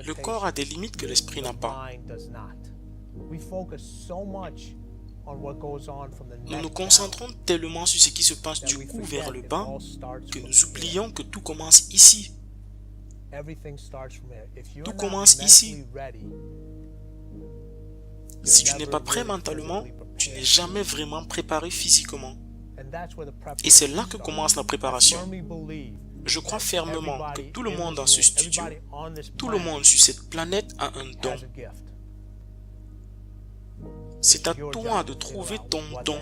Le corps a des limites que l'esprit n'a pas. Nous nous concentrons tellement sur ce qui se passe du cou vers le bas que nous oublions que tout commence ici. Tout commence ici. Si tu n'es pas prêt mentalement, tu n'es jamais vraiment préparé physiquement. Et c'est là que commence la préparation. Je crois fermement que tout le monde dans ce studio, tout le monde sur cette planète a un don. C'est à toi de trouver ton don.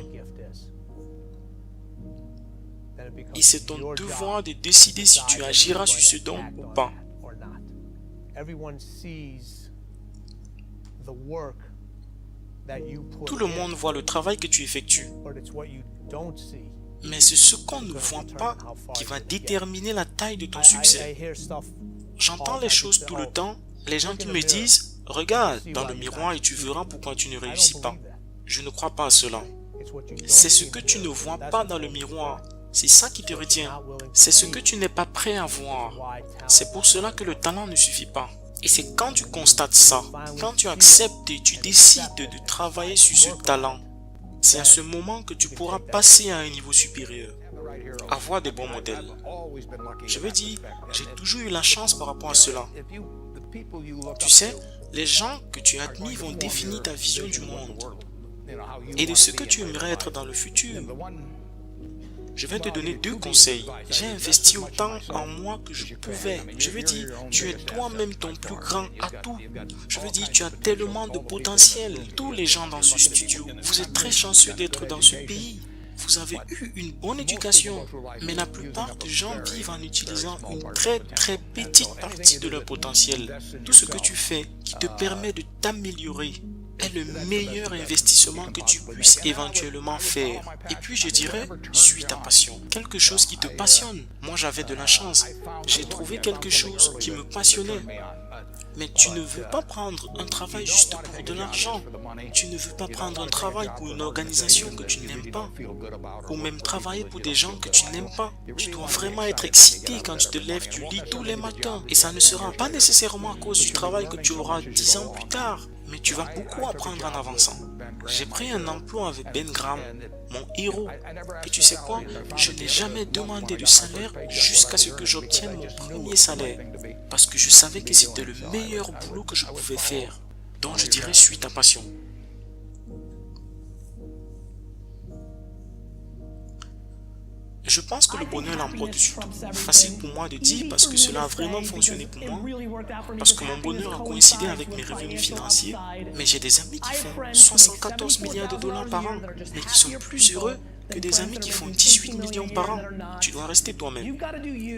Et c'est ton devoir de décider si tu agiras sur ce don ou pas. Tout le monde voit le travail que tu effectues. Mais c'est ce qu'on ne voit pas qui va déterminer la taille de ton succès. J'entends les choses tout le temps, les gens qui me disent « Regarde dans le miroir et tu verras pourquoi tu ne réussis pas ». Je ne crois pas à cela. C'est ce que tu ne vois pas dans le miroir. C'est ça qui te retient. C'est ce que tu n'es pas prêt à voir. C'est pour cela que le talent ne suffit pas. Et c'est quand tu constates ça, quand tu acceptes et tu décides de travailler sur ce talent, c'est à ce moment que tu pourras passer à un niveau supérieur, avoir des bons modèles. Je veux dire, j'ai toujours eu la chance par rapport à cela. Tu sais, les gens que tu admires vont définir ta vision du monde et de ce que tu aimerais être dans le futur. Je vais te donner 2 conseils. J'ai investi autant en moi que je pouvais. Je veux dire, tu es toi-même ton plus grand atout. Je veux dire, tu as tellement de potentiel. Tous les gens dans ce studio, vous êtes très chanceux d'être dans ce pays. Vous avez eu une bonne éducation, mais la plupart des gens vivent en utilisant une très petite partie de leur potentiel. Tout ce que tu fais qui te permet de t'améliorer est le meilleur investissement que tu puisses éventuellement faire. Et puis je dirais, suis ta passion. Quelque chose qui te passionne. Moi j'avais de la chance. J'ai trouvé quelque chose qui me passionnait. Mais tu ne veux pas prendre un travail juste pour de l'argent. Tu ne veux pas prendre un travail pour une organisation que tu n'aimes pas. Ou même travailler pour des gens que tu n'aimes pas. Tu dois vraiment être excité quand tu te lèves du lit tous les matins. Et ça ne sera pas nécessairement à cause du travail que tu auras 10 ans plus tard. Mais tu vas beaucoup apprendre en avançant. J'ai pris un emploi avec Ben Graham, mon héros. Et tu sais quoi? Je n'ai jamais demandé de salaire jusqu'à ce que j'obtienne mon premier salaire. Parce que je savais que c'était le meilleur boulot que je pouvais faire. Donc je dirais, suis ta passion. Je pense que le bonheur l'emporte dessus tout. Facile pour moi de dire parce que cela a vraiment fonctionné pour moi. Parce que mon bonheur a coïncidé avec mes revenus financiers. Mais j'ai des amis qui font 74 milliards de dollars par an, mais qui sont plus heureux que des amis qui font 18 millions par an. Tu dois rester toi-même.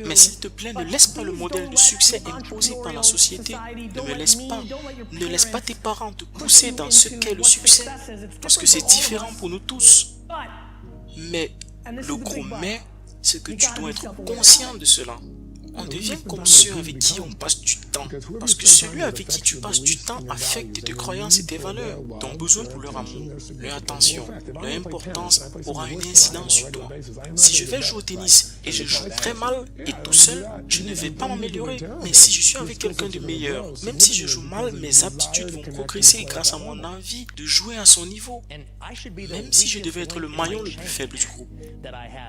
Mais s'il te plaît, ne laisse pas le modèle de succès imposé par la société. Ne me laisse pas. Ne laisse pas tes parents te pousser dans ce qu'est le succès. Parce que c'est différent pour nous tous. Mais le gros mais, c'est que tu dois être conscient de cela. On devient comme ceux avec qui on passe du temps. Parce que celui avec qui tu passes du temps affecte tes croyances et tes valeurs. Ton besoin pour leur amour, leur attention, leur importance aura une incidence sur toi. Si je vais jouer au tennis et je joue très mal et tout seul, je ne vais pas m'améliorer. Mais si je suis avec quelqu'un de meilleur, même si je joue mal, mes aptitudes vont progresser grâce à mon envie de jouer à son niveau. Même si je devais être le maillon le plus faible du groupe,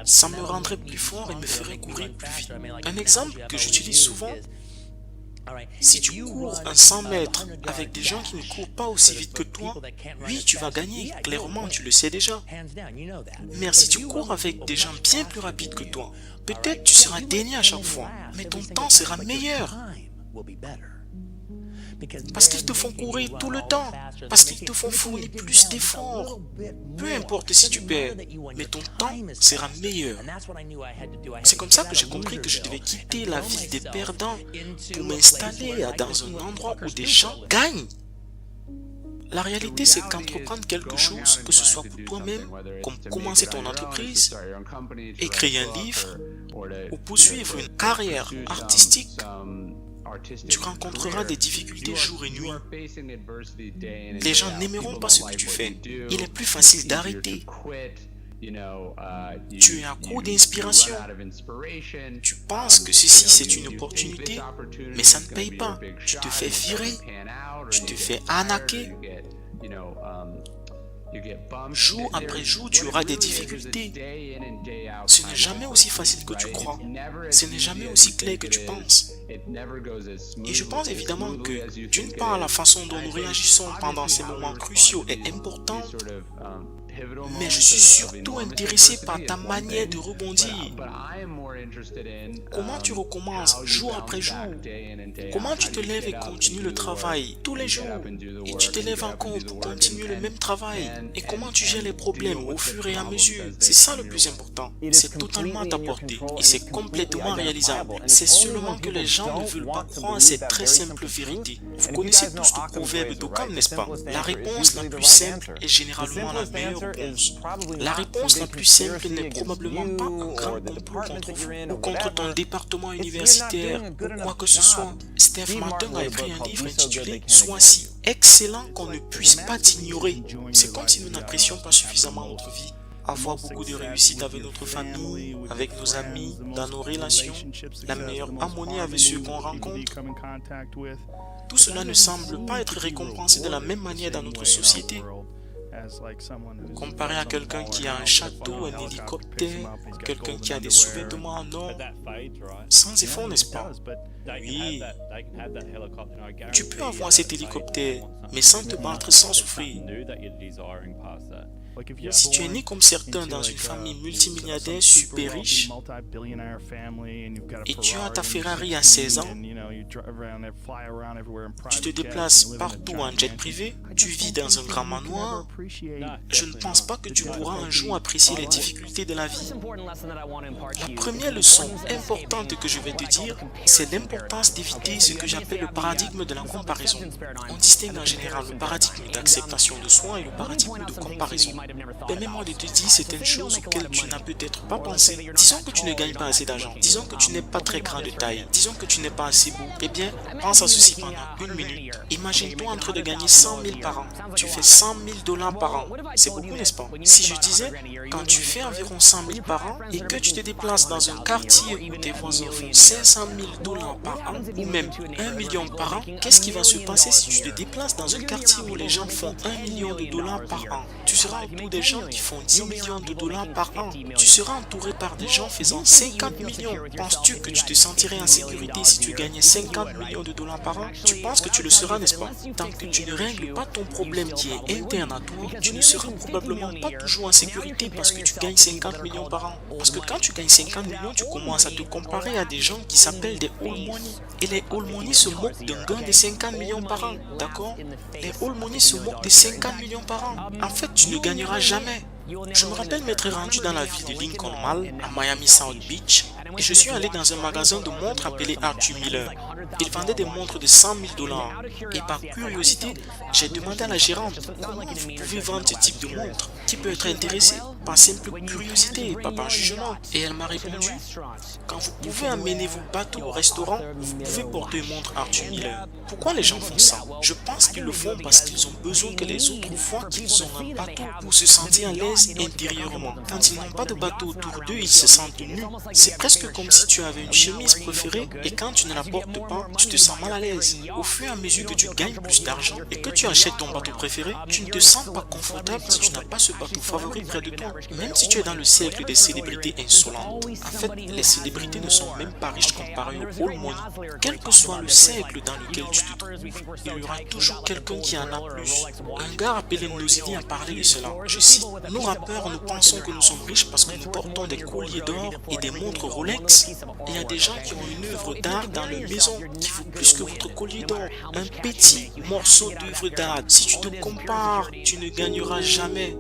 ça me rendrait plus fort et me ferait courir plus vite. Un exemple que j'utilise souvent, si tu cours un 100 mètres avec des gens qui ne courent pas aussi vite que toi, oui, tu vas gagner, clairement, tu le sais déjà. Mais si tu cours avec des gens bien plus rapides que toi, peut-être tu seras dernier à chaque fois, mais ton temps sera meilleur. Parce qu'ils te font courir tout le temps, parce qu'ils te font fournir plus d'efforts. Peu importe si tu perds, mais ton temps sera meilleur. C'est comme ça que j'ai compris que je devais quitter la vie des perdants pour m'installer dans un endroit où des gens gagnent. La réalité, c'est qu'entreprendre quelque chose, que ce soit pour toi-même, comme commencer ton entreprise, écrire un livre, ou poursuivre une carrière artistique, tu rencontreras des difficultés jour et nuit. Les gens n'aimeront pas ce que tu fais. Il est plus facile d'arrêter. Tu es à court d'inspiration. Tu penses que ceci c'est une opportunité, mais ça ne paye pas. Tu te fais virer, tu te fais arnaquer. Jour après jour, tu auras des difficultés. Ce n'est jamais aussi facile que tu crois. Ce n'est jamais aussi clair que tu penses. Et je pense évidemment que, d'une part, la façon dont nous réagissons pendant ces moments cruciaux est importante, mais je suis surtout intéressé par ta manière de rebondir. Comment tu recommences jour après jour? Comment tu te lèves et continues le travail tous les jours? Et tu te lèves encore pour continuer le même travail? Et comment tu gères les problèmes au fur et à mesure? C'est ça le plus important. C'est totalement à ta portée et c'est complètement réalisable. C'est seulement que les gens ne veulent pas croire à cette très simple vérité. Vous connaissez tous le proverbe d'Occam, n'est-ce pas? La réponse la plus simple est généralement la meilleure réponse. La réponse la plus simple n'est probablement pas un grand complot contre vous ou contre ton département universitaire ou quoi que ce soit. Steve Martin a écrit un livre intitulé « Sois si excellent qu'on ne puisse pas t'ignorer ». C'est comme si nous n'apprécions pas suffisamment notre vie. Avoir beaucoup de réussite avec notre famille, avec nos amis, dans nos relations, la meilleure harmonie avec ceux qu'on rencontre. Tout cela ne semble pas être récompensé de la même manière dans notre société. Comparé à quelqu'un qui a un château, un hélicoptère, quelqu'un qui a des sous-vêtements en or, sans effort, n'est-ce pas? Oui, tu peux avoir cet hélicoptère, mais sans te battre, sans souffrir. Si tu es né comme certains dans une famille multimilliardaire super riche et tu as ta Ferrari à 16 ans, tu te déplaces partout en jet privé, tu vis dans un grand manoir, je ne pense pas que tu pourras un jour apprécier les difficultés de la vie. La première leçon importante que je vais te dire, c'est l'importance d'éviter ce que j'appelle le paradigme de la comparaison. On distingue en général le paradigme d'acceptation de soi et le paradigme de comparaison. Permets-moi de te dire certaines choses auxquelles tu n'as peut-être pas pensé. Disons que tu ne gagnes pas assez d'argent. Disons que tu n'es pas très grand de taille. Disons que tu n'es pas assez beau. Eh bien, pense à ceci pendant une minute. Imagine-toi en train de gagner 100 000 par an. Tu fais 100 000 $ par an. C'est beaucoup, n'est-ce pas? Si je disais, quand tu fais environ 100 000 par an et que tu te déplaces dans un quartier où tes voisins font 500 000 $ par an ou même 1 million par an, qu'est-ce qui va se passer si tu te déplaces dans un quartier où les gens font 1 million de dollars par an? Tu seras autour des gens qui font 10 millions de $ par an. Tu seras entouré par des gens faisant 50 millions. Penses-tu que tu te sentirais en sécurité si tu gagnais 50 millions de $ par an? Tu penses que tu le seras, n'est-ce pas? Tant que tu ne règles pas ton problème qui est interne à toi, tu ne seras probablement pas toujours en sécurité parce que tu gagnes 50 millions par an. Parce que quand tu gagnes 50 millions, tu commences à te comparer à des gens qui s'appellent des all money. Et les all money se moquent d'un gain de 50 millions par an. D'accord? Les all money se moquent de 50 millions par an. En fait, tu ne gagneras jamais. Je me rappelle m'être rendu dans la ville de Lincoln Mall, à Miami South Beach, et je suis allé dans un magasin de montres appelé Arthur Miller. Il vendait des montres de 100 000 $. Et par curiosité, j'ai demandé à la gérante comment vous pouvez vendre ce type de montre, qui peut être intéressé par simple curiosité, pas par jugement. Et elle m'a répondu, quand vous pouvez amener vos bateaux au restaurant, vous pouvez porter une montre Arthur Miller. Pourquoi les gens font ça? Je pense qu'ils le font parce qu'ils ont besoin que les autres voient qu'ils ont un bateau pour se sentir à l'aise intérieurement. Quand ils n'ont pas de bateau autour d'eux, ils se sentent nus. C'est presque comme si tu avais une chemise préférée et quand tu ne la portes pas, tu te sens mal à l'aise. Au fur et à mesure que tu gagnes plus d'argent et que tu achètes ton bateau préféré, tu ne te sens pas confortable si tu n'as pas ce bateau favori près de toi. Même si tu es dans le cercle des célébrités insolentes. En fait, les célébrités ne sont même pas riches comparées au all money. Quel que soit le cercle dans lequel tu te trouves, il y aura toujours quelqu'un qui en a plus. Un gars appelé Nosidi a parlé de cela. Je cite, nous rappeurs, nous pensons que nous sommes riches parce que nous portons des colliers d'or et des montres Rolex. Il y a des gens qui ont une œuvre d'art dans leur maison qui vaut plus que votre collier d'or. Un petit morceau d'œuvre d'art. Si tu te compares, tu ne gagneras jamais.